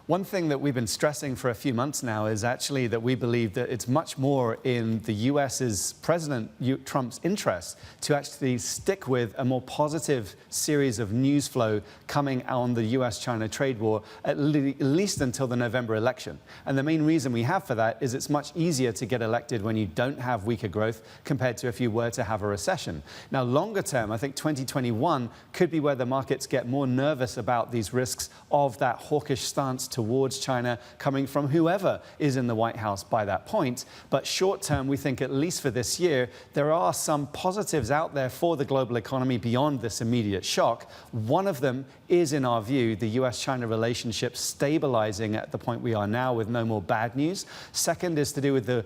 One thing that we've been stressing for a few months now is actually that we believe that it's much more in the US's President Trump's interest to actually stick with a more positive series of news flow coming on the U.S. China trade war, at least until the November election. And the main reason we have for that is it's much easier to get elected when you don't have weaker growth compared to if you were to have a recession. Now, longer term, I think 2021 could be where the markets get more nervous about these risks of that hawkish stance towards China coming from whoever is in the White House by that point. But short term, we think at least for this year, there are some positives out there for the global economy beyond this immediate shock. One of them is, in our view, the US-China relationship stabilizing at the point we are now with no more bad news. Second is to do with the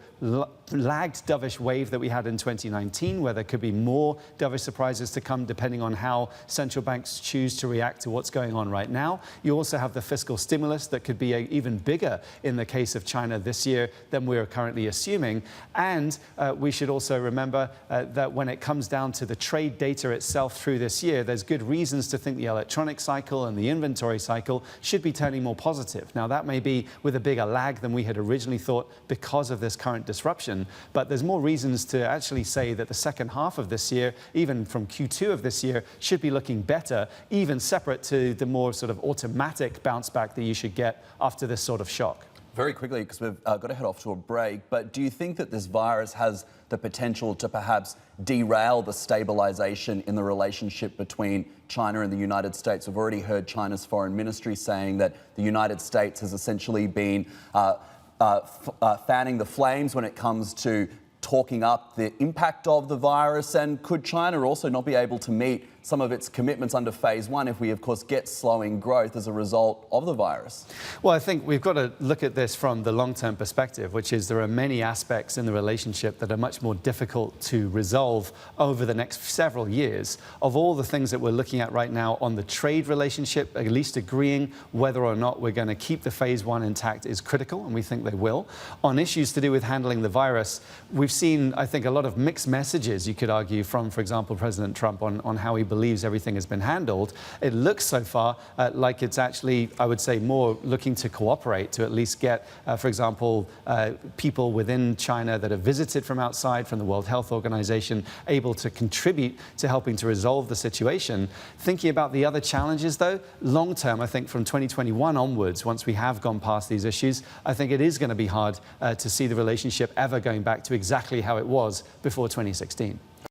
lagged dovish wave that we had in 2019, where there could be more dovish surprises to come depending on how central banks choose to react to what's going on right now. You also have the fiscal stimulus that could be even bigger in the case of China this year than we're currently assuming. And we should also remember that when it comes down to the trade data itself through this year, there's good reasons to think the electronic cycle and the inventory cycle should be turning more positive. Now, that may be with a bigger lag than we had originally thought because of this current disruption, but there's more reasons to actually say that the second half of this year, even from Q2 of this year, should be looking better, even separate to the more sort of automatic bounce back that you should get after this sort of shock. Very quickly, because we've got to head off to a break, but do you think that this virus has the potential to perhaps derail the stabilization in the relationship between China and the United States? We've already heard China's foreign ministry saying that the United States has essentially been fanning the flames when it comes to talking up the impact of the virus. And could China also not be able to meet some of its commitments under phase one if we, of course, get slowing growth as a result of the virus? Well, I think we've got to look at this from the long-term perspective, which is there are many aspects in the relationship that are much more difficult to resolve over the next several years. Of all the things that we're looking at right now on the trade relationship, at least agreeing whether or not we're going to keep the phase one intact is critical, and we think they will. On issues to do with handling the virus, we've seen, I think, a lot of mixed messages, you could argue, from, for example, President Trump on how he believes everything has been handled. It looks so far like it's actually, I would say, more looking to cooperate to at least get, for example, people within China that have visited from outside, from the World Health Organization, able to contribute to helping to resolve the situation. Thinking about the other challenges, though, long term, I think from 2021 onwards, once we have gone past these issues, I think it is going to be hard to see the relationship ever going back to exactly how it was before 2016.